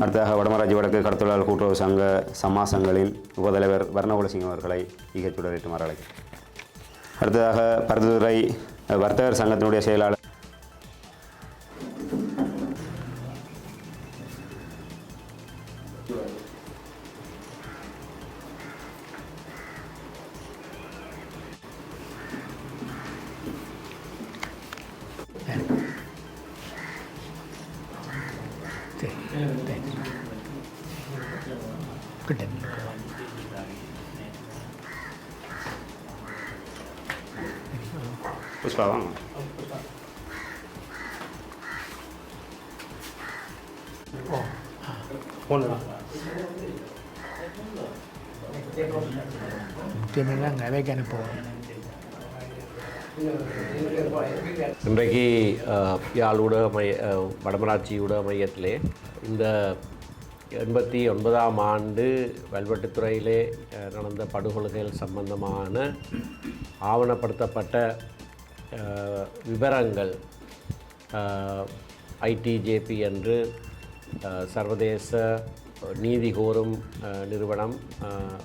அடுத்ததாக வடமராட்சி வடக்கு கடத்தொழிலாளர் கூட்டுறவு சங்க சமாசங்களின் உபதலைவர் வர்ணகுலசிங்கம் அவர்களை ஈகச்சுடரேற்றுமாறு அழைக்கிறேன். அடுத்ததாக பருத்தித்துறை வர்த்தகர் சங்கத்தினுடைய செயலாளர் புஷ்பா வாங்க. இன்றைக்கு யாழ் வடமராட்சி ஊடக மையத்திலே இந்த 89ஆம் ஆண்டு வல்வெட்டித்துறையிலே நடந்த படுகொலைகள் சம்பந்தமான ஆவணப்படுத்தப்பட்ட விவரங்கள் ஐடிஜேபி என்று சர்வதேச நீதி கோரும் நிறுவனம்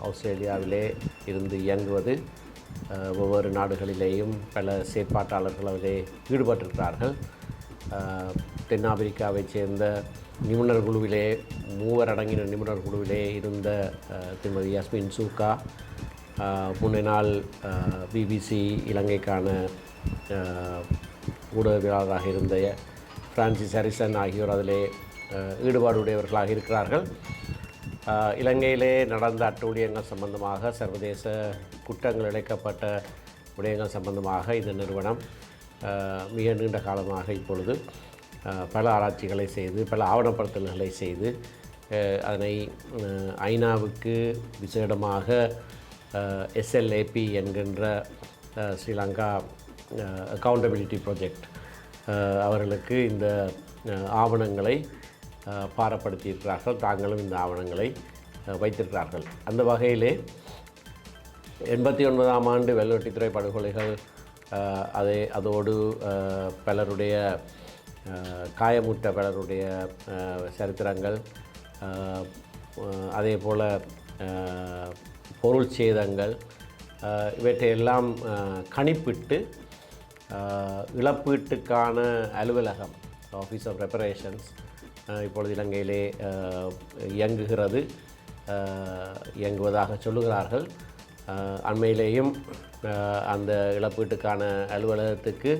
ஆஸ்திரேலியாவிலே இருந்து இயங்குவது. ஒவ்வொரு நாடுகளிலேயும் பல செயற்பாட்டாளர்கள் அதிலே ஈடுபட்டிருக்கிறார்கள். தென்னாப்பிரிக்காவைச் சேர்ந்த நிபுணர் குழுவிலே 3 அடங்கின நிபுணர் குழுவிலே இருந்த திருமதி யஸ்மின் சூக்கா, முன்னே நாள் பிபிசி இலங்கைக்கான ஊடகவியலாளராக இருந்த பிரான்சிஸ் ஹாரிசன் ஆகியோர் அதிலே ஈடுபாடுடையவர்களாக இருக்கிறார்கள். இலங்கையிலே நடந்த அட்டூழியங்கள் சம்பந்தமாக, சர்வதேச குற்றங்கள் இழைக்கப்பட்ட விடயங்கள் சம்பந்தமாக இந்த நிறுவனம் மிக நீண்ட காலமாக இப்பொழுது பல ஆராய்ச்சிகளை செய்து, பல ஆவணப்படுத்தல்களை செய்து, அதனை ஐநாவுக்கு விசேடமாக எஸ்எல்ஏபி என்கின்ற ஸ்ரீலங்கா அக்கௌண்டபிலிட்டி ப்ராஜெக்ட் அவர்களுக்கு இந்த ஆவணங்களை பாரப்படுத்தியிருக்கிறார்கள். தாங்களும் இந்த ஆவணங்களை வைத்திருக்கிறார்கள். அந்த வகையிலே 89ஆம் ஆண்டு வல்வெட்டித்துறை படுகொலைகள், அதோடு பலருடைய காயமுற்ற பலருடைய சரித்திரங்கள், அதே போல் பொருள் சேதங்கள், இவற்றையெல்லாம் கணிப்பிட்டு இழப்பீட்டுக்கான அலுவலகம் ஆஃபீஸ் ஆஃப் ரெப்பரேஷன்ஸ் இப்பொழுது இலங்கையிலே இயங்குவதாக சொல்லுகிறார்கள். அண்மையிலேயும் அந்த இழப்பீட்டுக்கான அலுவலகத்துக்கு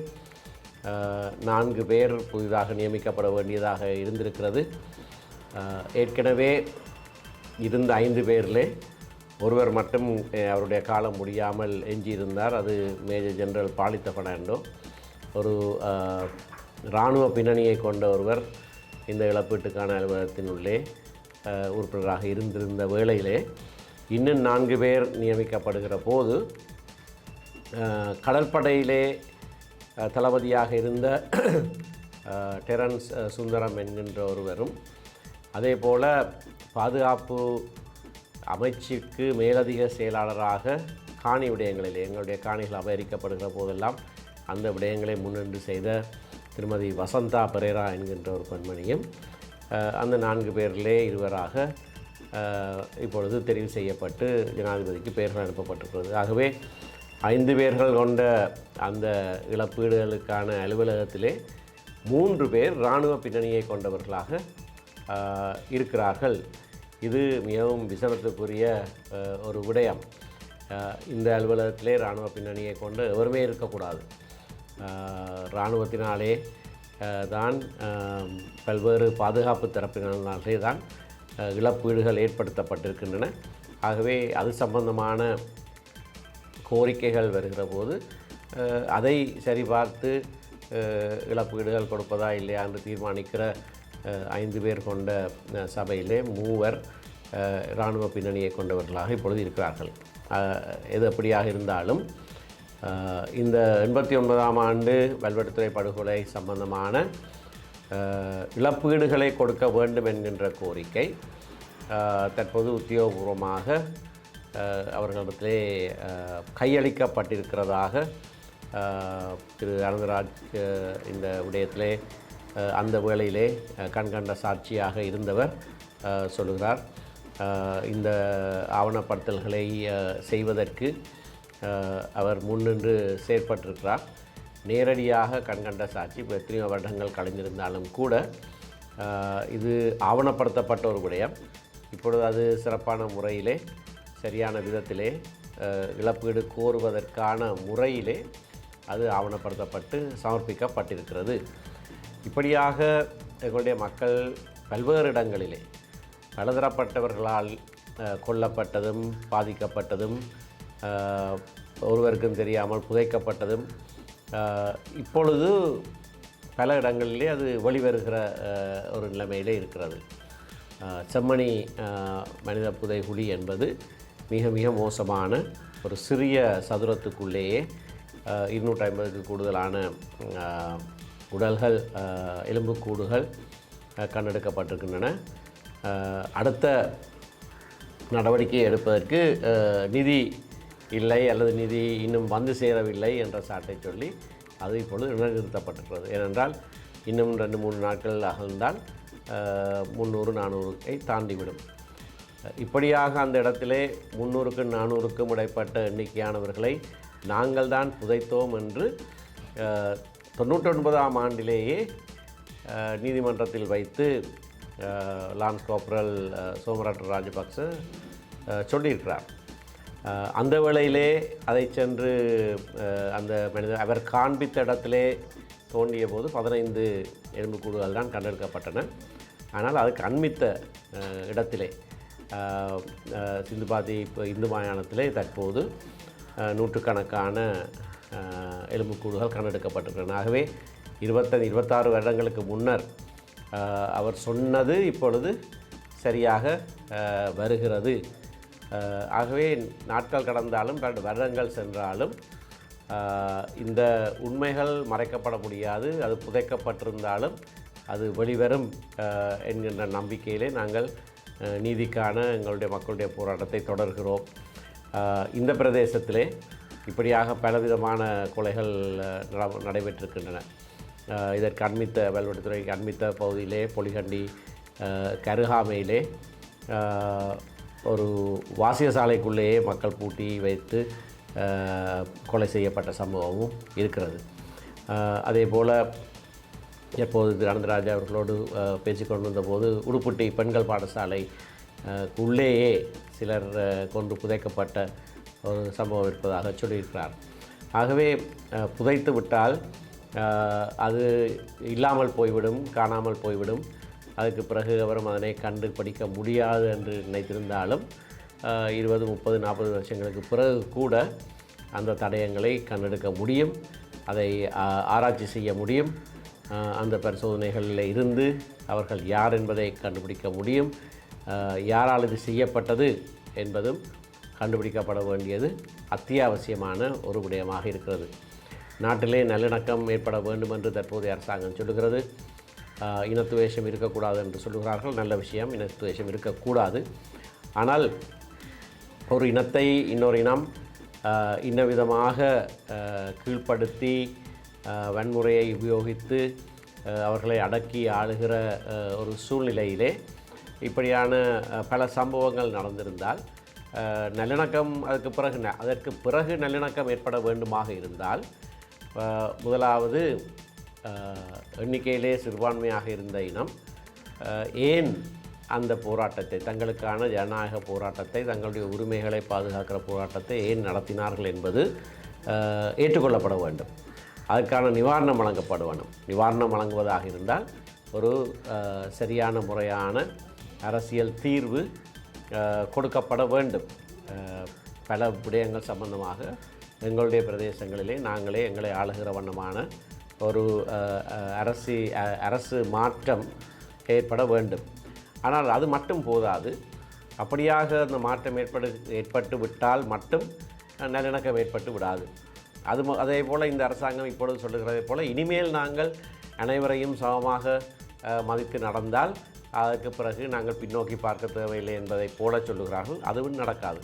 4 பேர் புதிதாக நியமிக்கப்பட வேண்டியதாக இருந்திருக்கிறது. ஏற்கனவே இருந்த 5 பேரிலே ஒருவர் மட்டும் அவருடைய காலம் முடியாமல் எஞ்சியிருந்தார். அது மேஜர் ஜெனரல் பாலித்த பெர்னாண்டோ. ஒரு இராணுவ பின்னணியை கொண்ட ஒருவர் இந்த இழப்பீட்டுக்கான அலுவலகத்தினுள்ளே உறுப்பினராக இருந்திருந்த வேளையிலே இன்னும் 4 பேர் நியமிக்கப்படுகிற போது கடற்படையிலே தளபதியாக இருந்த டெரன்ஸ் சுந்தரம் என்கின்ற ஒருவரும், அதே போல் பாதுகாப்பு அமைச்சுக்கு மேலதிக செயலாளராக காணி விடயங்களில் எங்களுடைய காணிகள் அபகரிக்கப்படுகிற போதெல்லாம் அந்த விடயங்களை முன்னின்று செய்த திருமதி வசந்தா பெரேரா என்கின்ற ஒரு பெண்மணியும் அந்த 4 பேரிலே இருவராக இப்பொழுது தெரிவு செய்யப்பட்டு ஜனாதிபதிக்கு பெயர்கள் அனுப்பப்பட்டிருக்கிறது. ஆகவே 5 பேர்கள் கொண்ட அந்த இழப்பீடுகளுக்கான அலுவலகத்திலே 3 பேர் இராணுவ பின்னணியை கொண்டவர்களாக இருக்கிறார்கள். இது மிகவும் விசனத்துக்குரிய ஒரு விடயம். இந்த அலுவலகத்திலே இராணுவ பின்னணியை கொண்டு எவருமே இருக்கக்கூடாது. இராணுவத்தினாலே தான் பல்வேறு பாதுகாப்பு தரப்பினாலே தான் இழப்பீடுகள் ஏற்படுத்தப்பட்டிருக்கின்றன. ஆகவே அது சம்பந்தமான கோரிக்கைகள் வருகிற போது அதை சரிபார்த்து இழப்பீடுகள் கொடுப்பதா இல்லையா என்று தீர்மானிக்கிற 5 பேர் கொண்ட சபையிலே 3 இராணுவ பின்னணியை கொண்டவர்களாக இப்பொழுது இருக்கிறார்கள். எது எப்படியாக இருந்தாலும் இந்த 89ஆம் ஆண்டு வல்வெட்டித்துறை படுகொலை சம்பந்தமான இழப்பீடுகளை கொடுக்க வேண்டும் என்கின்ற கோரிக்கை தற்போது உத்தியோகபூர்வமாக அவர்களிடத்திலே கையளிக்கப்பட்டிருக்கிறதாக திரு அனந்தராஜ் இந்த விடயத்திலே அந்த வேளையிலே கண்கண்ட சாட்சியாக இருந்தவர் சொல்லுகிறார். இந்த ஆவணப்படுத்தல்களை செய்வதற்கு அவர் முன்னின்று செயற்பட்டிருக்கிறார். நேரடியாக கண்கண்ட சாட்சி இப்போ எத்தனையோ வருடங்கள் கழிந்திருந்தாலும் கூட இது ஆவணப்படுத்தப்பட்ட ஒரு விடயம். இப்பொழுது அது சிறப்பான முறையிலே சரியான விதத்திலே இழப்பீடு கோருவதற்கான முறையிலே அது ஆவணப்படுத்தப்பட்டு சமர்ப்பிக்கப்பட்டிருக்கிறது. இப்படியாக எங்களுடைய மக்கள் பல்வேறு இடங்களிலே பலதரப்பட்டவர்களால் கொல்லப்பட்டதும் பாதிக்கப்பட்டதும் ஒருவருக்கும் தெரியாமல் புதைக்கப்பட்டதும் இப்பொழுது பல இடங்களிலே அது வெளிவருகிற ஒரு நிலைமையிலே இருக்கிறது. செம்மணி மனித புதைகுழி என்பது மிக மிக மோசமான ஒரு சிறிய சதுரத்துக்குள்ளேயே 250க்கு கூடுதலான உடல்கள் எலும்புக்கூடுகள் கண்டெடுக்கப்பட்டிருக்கின்றன. அடுத்த நடவடிக்கை எடுப்பதற்கு நிதி இல்லை அல்லது நிதி இன்னும் வந்து சேரவில்லை என்ற சாட்டை சொல்லி அது இப்பொழுது நிலைநிறுத்தப்பட்டிருக்கிறது. ஏனென்றால் இன்னும் 2-3 நாட்கள் அகழ்ந்தால் 300-400 தாண்டிவிடும். இப்படியாக அந்த இடத்திலே 300க்கும் 400க்கும் இடைப்பட்ட எண்ணிக்கையானவர்களை நாங்கள் தான் புதைத்தோம் என்று 99ஆம் ஆண்டிலேயே நீதிமன்றத்தில் வைத்து லான்ஸ் கார்பரல் சோமராட்ட ராஜபக்ச சொல்லியிருக்கிறார். அந்த வேளையிலே அதை சென்று அந்த அவர் காண்பித்த இடத்திலே தோண்டிய போது 15 எலும்புக்கூடுகள் தான் கண்டெடுக்கப்பட்டன. ஆனால் அதுக்கு அண்மித்த இடத்திலே சிந்துபாதி இந்து மாகாணத்திலே தற்போது நூற்றுக்கணக்கான எலும்புக்கூடுகள் கண்டெடுக்கப்பட்டிருக்கின்றன. ஆகவே 25-26 வருடங்களுக்கு முன்னர் அவர் சொன்னது இப்பொழுது சரியாக வருகிறது. ஆகவே நாட்கள் கடந்தாலும் 2 வருடங்கள் சென்றாலும் இந்த உண்மைகள் மறைக்கப்பட முடியாது. அது புதைக்கப்பட்டிருந்தாலும் அது வெளிவரும் என்கின்ற நம்பிக்கையிலே நாங்கள் நீதிக்கான எங்களுடைய மக்களுடைய போராட்டத்தை தொடர்கிறோம். இந்த பிரதேசத்திலே இப்படியாக பலவிதமான கொலைகள் நடைபெற்றிருக்கின்றன. இதற்கு அண்மித்த வல்வெட்டித்துறைக்கு அண்மித்த பகுதியிலே பொலிகண்டி கருகாமையிலே ஒரு வாசியசாலைக்குள்ளேயே மக்கள் பூட்டி வைத்து கொலை செய்யப்பட்ட சம்பவமும் இருக்கிறது. அதே போல் எப்போது அனந்தராஜா அவர்களோடு பேசிக்கொண்டு வந்தபோது உடுப்புட்டி பெண்கள் பாடசாலை உள்ளேயே சிலர் கொண்டு புதைக்கப்பட்ட ஒரு சம்பவம் இருப்பதாக சொல்லியிருக்கிறார். ஆகவே புதைத்து விட்டால் அது இல்லாமல் போய்விடும், காணாமல் போய்விடும். அதுக்கு பிறகு அவரும் அதனை கண்டுபிடிக்க முடியாது என்று நினைத்திருந்தாலும் 20, 30, 40 வருஷங்களுக்கு பிறகு கூட அந்த தடயங்களை கண்டெடுக்க முடியும். அதை ஆராய்ச்சி செய்ய முடியும். அந்த பரிசோதனைகளில் இருந்து அவர்கள் யார் என்பதை கண்டுபிடிக்க முடியும். யாரால் இது செய்யப்பட்டது என்பதும் கண்டுபிடிக்கப்பட வேண்டியது அத்தியாவசியமான ஒரு விடயமாக இருக்கிறது. நாட்டிலே நல்லிணக்கம் ஏற்பட வேண்டும் என்று தற்போதைய அரசாங்கம் சொல்லுகிறது. இனத்துவேஷம் இருக்கக்கூடாது என்று சொல்லுகிறார்கள். நல்ல விஷயம், இனத்துவேஷம் இருக்கக்கூடாது. ஆனால் ஒரு இனத்தை இன்னொரு இனம் இன்னவிதமாக கீழ்ப்படுத்தி வன்முறையை உபயோகித்து அவர்களை அடக்கி ஆளுகிற ஒரு சூழ்நிலையிலே இப்படியான பல சம்பவங்கள் நடந்திருந்தால் நல்லிணக்கம் அதற்கு பிறகு நல்லிணக்கம் ஏற்பட வேண்டுமாக இருந்தால் முதலாவது எண்ணிக்கையிலே சிறுபான்மையாக இருந்த இனம் ஏன் அந்த போராட்டத்தை, தங்களுக்கான ஜனநாயக போராட்டத்தை, தங்களுடைய உரிமைகளை பாதுகாக்கிற போராட்டத்தை ஏன் நடத்தினார்கள் என்பது ஏற்றுக்கொள்ளப்பட வேண்டும். அதற்கான நிவாரணம் வழங்கப்பட வேண்டும். நிவாரணம் வழங்குவதாக இருந்தால் ஒரு சரியான முறையான அரசியல் தீர்வு கொடுக்கப்பட வேண்டும். பல விடயங்கள் சம்பந்தமாக எங்களுடைய பிரதேசங்களிலே நாங்களே எங்களை ஆளுகிற வண்ணமான ஒரு அரசு மாற்றம் ஏற்பட வேண்டும். ஆனால் அது மட்டும் போதாது. அப்படியாக அந்த மாற்றம் ஏற்பட்டு விட்டால் மட்டும் நல்லிணக்கம் ஏற்பட்டு விடாது. அதே போல் இந்த அரசாங்கம் இப்பொழுது சொல்லுகிறதை போல் இனிமேல் நாங்கள் அனைவரையும் சமமாக மதித்து நடந்தால் அதற்கு பிறகு நாங்கள் பின்னோக்கி பார்க்க தேவையில்லை என்பதை போல சொல்லுகிறார்கள். அதுவும் நடக்காது.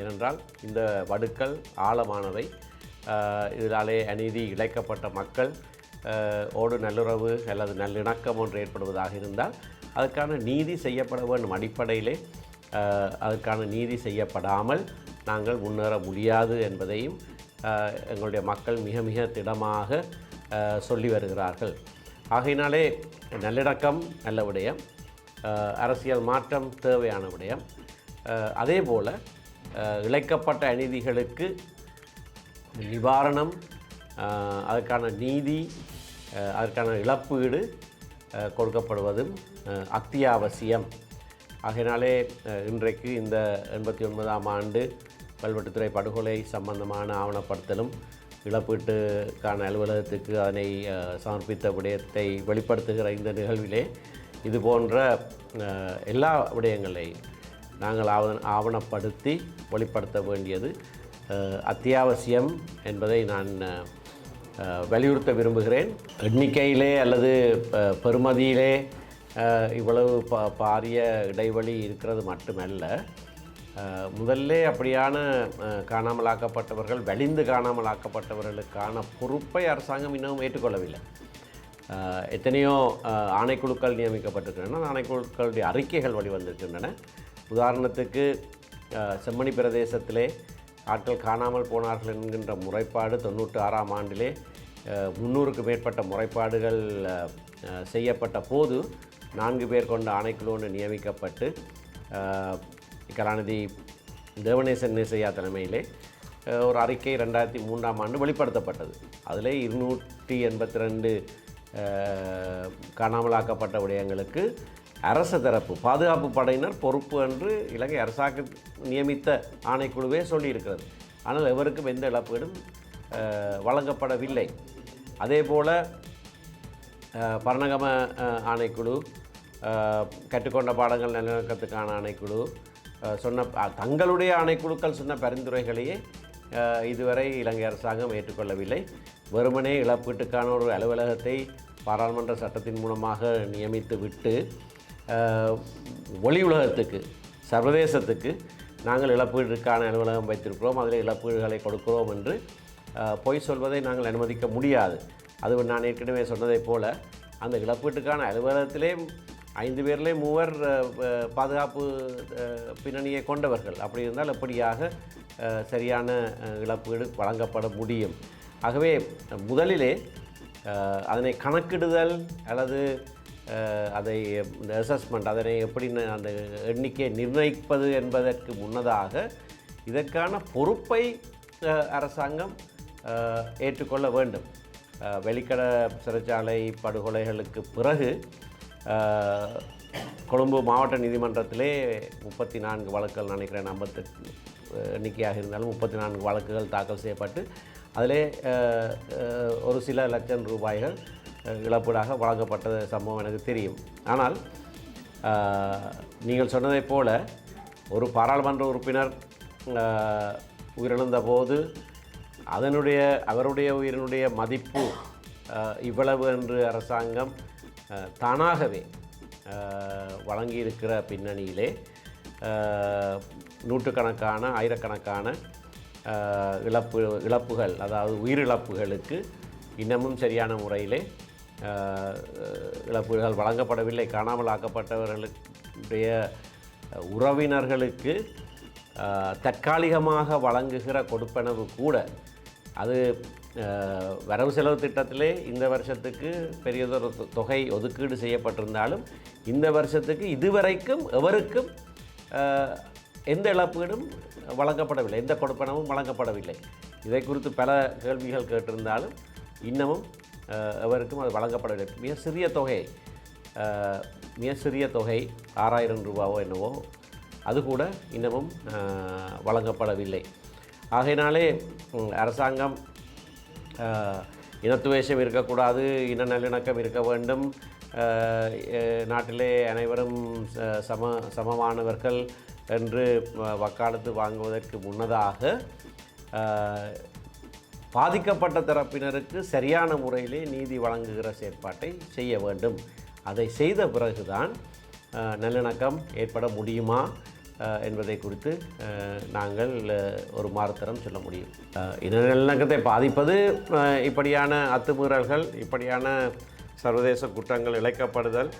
ஏனென்றால் இந்த வடுக்கள் ஆழமானவை. இதனாலே அநீதி இழைக்கப்பட்ட மக்கள் ஓடு நல்லுறவு அல்லது நல்லிணக்கம் ஒன்று ஏற்படுவதாக இருந்தால் அதற்கான நீதி செய்யப்பட வேண்டும். அடிப்படையிலே அதற்கான நீதி செய்யப்படாமல் நாங்கள் முன்னேற முடியாது என்பதையும் எங்களுடைய மக்கள் மிக மிக திடமாக சொல்லி வருகிறார்கள். ஆகையினாலே நல்லிணக்கம் நல்ல விடயம், அரசியல் மாற்றம் தேவையான விடயம். அதே போல் இழைக்கப்பட்ட அநீதிகளுக்கு நிவாரணம், அதற்கான நீதி, அதற்கான இழப்பீடு கொடுக்கப்படுவதும் அத்தியாவசியம். ஆகையினாலே இன்றைக்கு இந்த 89ஆம் ஆண்டு கல்வெட்டுத்துறை படுகொலை சம்பந்தமான ஆவணப்படுத்தலும் இழப்பீட்டுக்கான அலுவலகத்துக்கு அதனை சமர்ப்பித்த விடயத்தை வெளிப்படுத்துகிற இந்த நிகழ்விலே இது போன்ற எல்லா விடயங்களையும் நாங்கள் ஆவணப்படுத்தி வெளிப்படுத்த வேண்டியது அத்தியாவசியம் என்பதை நான் வலியுறுத்த விரும்புகிறேன். எண்ணிக்கையிலே அல்லது பெறுமதியிலே இவ்வளவு பாரிய இடைவெளி இருக்கிறது மட்டுமல்ல, முதல்ல அப்படியான காணாமலாக்கப்பட்டவர்கள், வலிந்து காணாமலாக்கப்பட்டவர்களுக்கான பொறுப்பை அரசாங்கம் இன்னும் ஏற்றுக்கொள்ளவில்லை. எத்தனையோ ஆணைக்குழுக்கள் நியமிக்கப்பட்டிருக்கின்றன, ஆணைக்குழுக்களுடைய அறிக்கைகள் வெளிவந்திருக்கின்றன. உதாரணத்துக்கு செம்மணி பிரதேசத்திலே ஆட்கள் காணாமல் போனார்கள் என்கின்ற முறைப்பாடு 96ஆம் ஆண்டிலே 300க்கு மேற்பட்ட முறைப்பாடுகள் செய்யப்பட்ட போது 4 பேர் கொண்ட ஆணைக்குழு ஒன்று நியமிக்கப்பட்டு கலாநிதி தேவநேசன் நேசையா தலைமையிலே ஒரு அறிக்கை 2003ஆம் ஆண்டு வெளிப்படுத்தப்பட்டது. அதில் 282 காணாமலாக்கப்பட்ட விடயங்களுக்கு அரசு தரப்பு பாதுகாப்பு படையினர் பொறுப்பு என்று இலங்கை அரசாங்கம் நியமித்த ஆணைக்குழுவே சொல்லியிருக்கிறது. ஆனால் எவருக்கும் எந்த இழப்பீடும் வழங்கப்படவில்லை. அதே போல் பரணகம ஆணைக்குழு, கற்றுக்கொண்ட பாடங்கள் நல்லிணக்கத்துக்கான ஆணைக்குழு சொன்ன தங்களுடைய ஆணைக்குழுக்கள் சொன்ன பரிந்துரைகளையே இதுவரை இலங்கை அரசாங்கம் ஏற்றுக்கொள்ளவில்லை. வெறுமனே இழப்பீட்டுக்கான ஒரு அலுவலகத்தை பாராளுமன்ற சட்டத்தின் மூலமாக நியமித்து விட்டு ஒளி உலகத்துக்கு, சர்வதேசத்துக்கு நாங்கள் இழப்பீட்டுக்கான அலுவலகம் வைத்திருக்கிறோம், அதில் இழப்பீடுகளை கொடுக்கிறோம் என்று பொய் சொல்வதை நாங்கள் அனுமதிக்க முடியாது. அது நான் ஏற்கனவே சொன்னதைப் போல் அந்த இழப்பீட்டுக்கான அலுவலகத்திலே 5 பேரிலே 3 பாதுகாப்பு பின்னணியை கொண்டவர்கள். அப்படி இருந்தால் எப்படியாக சரியான இழப்பீடு வழங்கப்பட முடியும்? ஆகவே முதலிலே அதனை கணக்கிடுதல் அல்லது அதை இந்த அசஸ்மெண்ட், அதனை எப்படி அந்த எண்ணிக்கையை நிர்ணயிப்பது என்பதற்கு முன்னதாக இதற்கான பொறுப்பை அரசாங்கம் ஏற்றுக்கொள்ள வேண்டும். வெலிக்கடை சிறைச்சாலை படுகொலைகளுக்கு பிறகு கொழும்பு மாவட்ட நீதிமன்றத்திலே 34 வழக்குகள், நினைக்கிறேன் 58 எண்ணிக்கையாக இருந்தாலும் 34 வழக்குகள் தாக்கல் செய்யப்பட்டு அதிலே ஒரு சில லட்சம் ரூபாய்கள் இழப்பீடாக வழங்கப்பட்ட சம்பவம் எனக்கு தெரியும். ஆனால் நீங்கள் சொன்னதைப் போல ஒரு பாராளுமன்ற உறுப்பினர் உயிரிழந்த போது அவருடைய உயிரினுடைய மதிப்பு இவ்வளவு என்று அரசாங்கம் தானாகவே வழங்கியிருக்கிற பின்னணியிலே நூற்றுக்கணக்கான ஆயிரக்கணக்கான இழப்புகள், அதாவது உயிரிழப்புகளுக்கு இன்னமும் சரியான முறையிலே இழப்பீடுகள் வழங்கப்படவில்லை. காணாமல் ஆக்கப்பட்டவர்களுடைய உறவினர்களுக்கு தற்காலிகமாக வழங்குகிற கொடுப்பனவு கூட அது வரவு செலவு திட்டத்திலே இந்த வருஷத்துக்கு பெரியதொரு தொகை ஒதுக்கீடு செய்யப்பட்டிருந்தாலும் இந்த வருஷத்துக்கு இதுவரைக்கும் எவருக்கும் எந்த இழப்பீடும் வழங்கப்படவில்லை, எந்த கொடுப்பனவும் வழங்கப்படவில்லை. இதை குறித்து பல கேள்விகள் கேட்டிருந்தாலும் இன்னமும் எவருக்கும் அது வழங்கப்படவில்லை. மிக சிறிய தொகை 6000 ரூபாவோ என்னவோ அது கூட இன்னமும் வழங்கப்படவில்லை. ஆகையினாலே அரசாங்கம் இனத்துவேஷம் இருக்கக்கூடாது, இன நல்லிணக்கம் இருக்க வேண்டும், நாட்டிலே அனைவரும் சமமானவர்கள் என்று வக்காலத்து வாங்குவதற்கு முன்னதாக பாதிக்கப்பட்ட தரப்பினருக்கு சரியான முறையிலே நீதி வழங்குகிற செயற்பாட்டை செய்ய வேண்டும். அதை செய்த பிறகுதான் நல்லிணக்கம் ஏற்பட முடியுமா, என்பதை குறித்து நாங்கள் ஒரு மாறுத்தரம் சொல்ல முடியும். இன நல்லிணக்கத்தை பாதிப்பது இப்படியான அத்துமீறல்கள், இப்படியான சர்வதேச குற்றங்கள் இழைக்கப்படுதல்,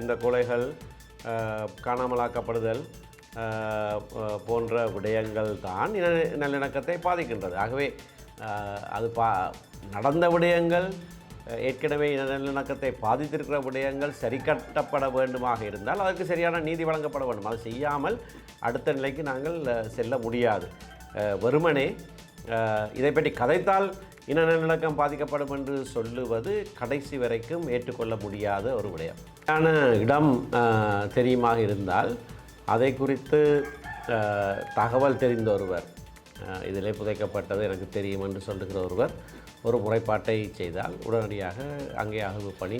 இந்த கொலைகள், காணாமலாக்கப்படுதல் போன்ற விடயங்கள் தான் இன நல்லிணக்கத்தை பாதிக்கின்றது. ஆகவே அது நடந்த விடயங்கள், ஏற்கனவே இன நல்லிணக்கத்தை பாதித்திருக்கிற விடயங்கள் சரி கட்டப்பட வேண்டுமாக இருந்தால் அதற்கு சரியான நீதி வழங்கப்பட வேண்டும். அது செய்யாமல் அடுத்த நிலைக்கு நாங்கள் செல்ல முடியாது. வெறுமனே இதை பற்றி கதைத்தால் இன நல்லிணக்கம் பாதிக்கப்படும் என்று சொல்லுவது கடைசி வரைக்கும் ஏற்றுக்கொள்ள முடியாத ஒரு விடயம். இடம் தெரியுமாக இருந்தால் அதை குறித்து தகவல் தெரிந்த ஒருவர், இதிலே புதைக்கப்பட்டது எனக்கு தெரியும் என்று சொல்லுகிற ஒருவர் ஒரு முறைப்பாட்டை செய்தால் உடனடியாக அங்கே அகழ்வு பணி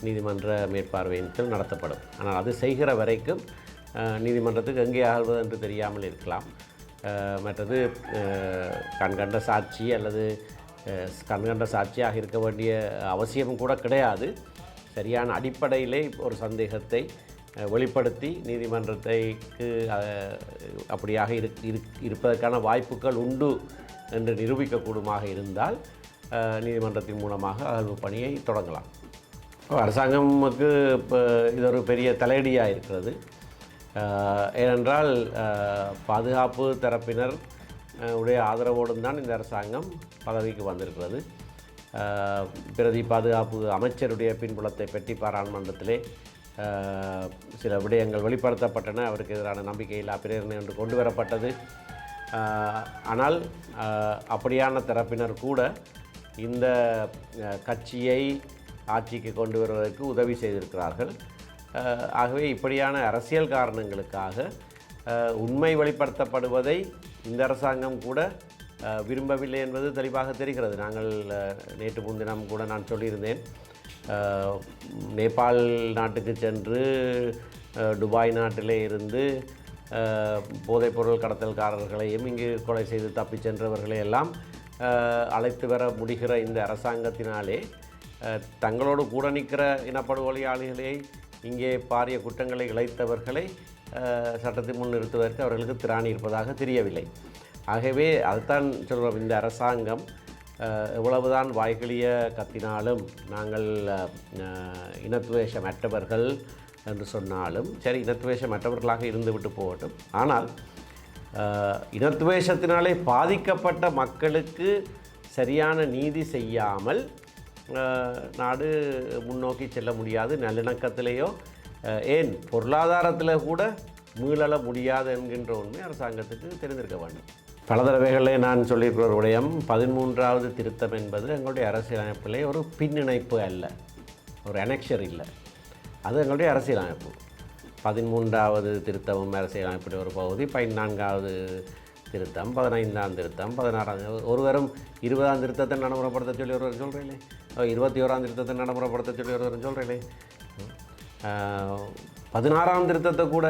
நீதிமன்ற மேற்பார்வையின் கீழ் நடத்தப்படும். ஆனால் அது செய்கிற வரைக்கும் நீதிமன்றத்துக்கு எங்கே அகழ்வது என்று தெரியாமல் இருக்கலாம். மற்றது கண்கண்ட சாட்சி அல்லது கண்கண்ட சாட்சியாக இருக்க வேண்டிய அவசியமும் கூட கிடையாது. சரியான அடிப்படையிலே ஒரு சந்தேகத்தை வெளிப்படுத்தி நீதிமன்றத்தைக்கு அப்படியாக இருப்பதற்கான வாய்ப்புகள் உண்டு என்று நிரூபிக்கக்கூடுமாக இருந்தால் நீதிமன்றத்தின் மூலமாக அகழ்வு பணியை தொடங்கலாம். அரசாங்கமுக்கு இப்போ இது ஒரு பெரிய தலையடியாக இருக்கிறது. ஏனென்றால் பாதுகாப்பு தரப்பினர் உடைய ஆதரவோடு தான் இந்த அரசாங்கம் பதவிக்கு வந்திருக்கிறது. பிரதி பாதுகாப்பு அமைச்சருடைய பின்புலத்தை பற்றி பாராளுமன்றத்திலே சில விடயங்கள் வெளிப்படுத்தப்பட்டன. அவருக்கு எதிரான நம்பிக்கையில்லா பிரேரணை ஒன்று கொண்டு வரப்பட்டது. ஆனால் அப்படியான தரப்பினர் கூட இந்த கட்சியை ஆட்சிக்கு கொண்டு வருவதற்கு உதவி செய்திருக்கிறார்கள். ஆகவே இப்படியான அரசியல் காரணங்களுக்காக உண்மை வெளிப்படுத்தப்படுவதை இந்த அரசாங்கம் கூட விரும்பவில்லை என்பது தெளிவாக தெரிகிறது. நாங்கள் நேற்று முன்தினம் கூட நான் சொல்லியிருந்தேன், நேபாள் நாட்டுக்கு சென்று துபாய் நாட்டிலே இருந்து போதைப்பொருள் கடத்தல்காரர்களையும் இங்கு கொலை செய்து தப்பி சென்றவர்களை எல்லாம் அழைத்து வர முடிகிற இந்த அரசாங்கத்தினாலே தங்களோடு கூட நிற்கிற இனப்படுகொலையாளிகளை, இங்கே பாரிய குற்றங்களை இழைத்தவர்களை சட்டத்தின் முன் நிறுத்துவதற்கு அவர்களுக்கு திராணி இருப்பதாக தெரியவில்லை. ஆகவே அதுதான் சொல்கிறோம், இந்த அரசாங்கம் எவ்வளவுதான் வாய்களிய கத்தினாலும், நாங்கள் இனத்துவேஷமற்றவர்கள் என்று சொன்னாலும் சரி, இனத்துவேஷமற்றவர்களாக இருந்துவிட்டு போகட்டும். ஆனால் இனத்துவேஷத்தினாலே பாதிக்கப்பட்ட மக்களுக்கு சரியான நீதி செய்யாமல் நாடு முன்னோக்கி செல்ல முடியாது. நல்லிணக்கத்திலேயோ ஏன் பொருளாதாரத்தில் கூட மீளல முடியாது என்கின்ற உண்மை அரசாங்கத்துக்கு தெரிந்திருக்க வேண்டும். பல தடவைகளில் நான் சொல்லியிருக்கிற ஒரு விடயம், 13வது திருத்தம் என்பது எங்களுடைய அரசியலமைப்பிலே ஒரு பின்னிணைப்பு அல்ல, ஒரு அனெக்ஷர் இல்லை. அது எங்களுடைய அரசியலமைப்பு. 13வது திருத்தமும் அரசியலமைப்புடைய ஒரு பகுதி, 14வது திருத்தம், 15ஆம் திருத்தம், 16ஆம், ஒருவரும் 20ஆம் திருத்தத்தை நடைமுறைப்படுத்த சொல்லி ஒருவர் சொல்கிறீங்களே, 21ஆம் திருத்தத்தை நடைமுறைப்படுத்த சொல்லி ஒருவர் சொல்கிறீங்களே, 16ஆம் திருத்தத்தை கூட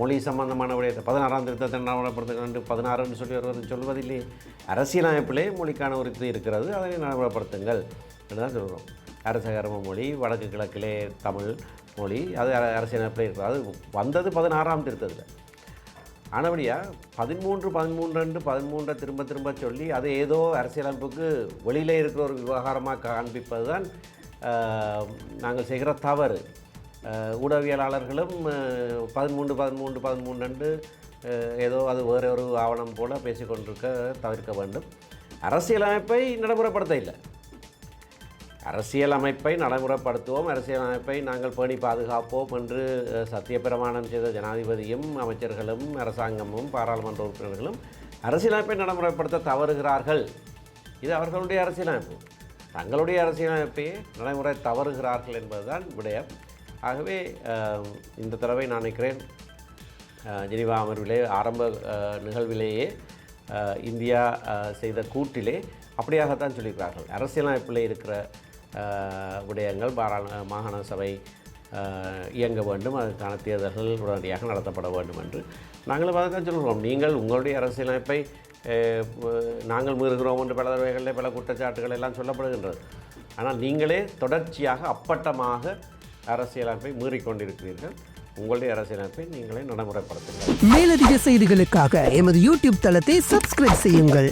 மொழி சம்பந்தமான விடயத்தை 16ஆம் திருத்தத்தை நடைமுறைப்படுத்த 16ன்னு சொல்லி ஒருவர் சொல்வதில்லையே. அரசியலமைப்பிலே மொழிக்கான உரிமை இருக்கிறது, அதனை நடைமுறைப்படுத்துங்கள் என்று தான் சொல்கிறோம். அரசகர்ம மொழி, வடக்கு கிழக்கிலே தமிழ் மொழி, அது அரசியலமைப்பில் இருக்கிறது. அது வந்தது 16ஆம் திருத்தத்தில். ஆனபடியாக 13 திரும்ப திரும்ப சொல்லி அது ஏதோ அரசியலமைப்புக்கு வெளியிலே இருக்கிற ஒரு விவகாரமாக காண்பிப்பது தான் நாங்கள் செய்கிற தவறு. ஊடகவியலாளர்களும் 13 ஏதோ அது வேறு ஒரு ஆவணம் போல் பேசிக்கொண்டிருக்க தவிர்க்க வேண்டும். அரசியலமைப்பை நடைமுறைப்படுத்த இல்லை, அரசியலமைப்பை நடைமுறைப்படுத்துவோம், அரசியலமைப்பை நாங்கள் பேணி பாதுகாப்போம் என்று சத்தியப்பிரமாணம் செய்த ஜனாதிபதியும் அமைச்சர்களும் அரசாங்கமும் பாராளுமன்ற உறுப்பினர்களும் அரசியலமைப்பை நடைமுறைப்படுத்த தவறுகிறார்கள். இது அவர்களுடைய அரசியலமைப்பு. தங்களுடைய அரசியலமைப்பையே நடைமுறை தவறுகிறார்கள் என்பதுதான் விடயம். ஆகவே இந்த தடவை நான் நினைக்கிறேன் ஜெனீவா அமர்விலே ஆரம்ப நிகழ்விலேயே இந்தியா செய்த கூட்டிலே அப்படியாகத்தான் சொல்லியிருக்கிறார்கள். அரசியலமைப்பில் இருக்கிற விடயங்கள் மாகாண சபை இயங்க வேண்டும், அதற்கான தேர்தல்கள் உடனடியாக நடத்தப்பட வேண்டும் என்று நாங்களும் அதை தான் சொல்கிறோம். நீங்கள் உங்களுடைய அரசியலமைப்பை நாங்கள் மீறுகிறோம் என்று பல தடவைகளில் பல குற்றச்சாட்டுகள் எல்லாம் சொல்லப்படுகின்றது. ஆனால் நீங்களே தொடர்ச்சியாக அப்பட்டமாக அரசியலமைப்பை மீறிக்கொண்டிருக்கிறீர்கள். உங்களுடைய அரசியலமைப்பை நீங்களே நடைமுறைப்படுத்துங்கள். மேலதிக செய்திகளுக்காக எமது யூடியூப் தளத்தை சப்ஸ்கிரைப் செய்யுங்கள்.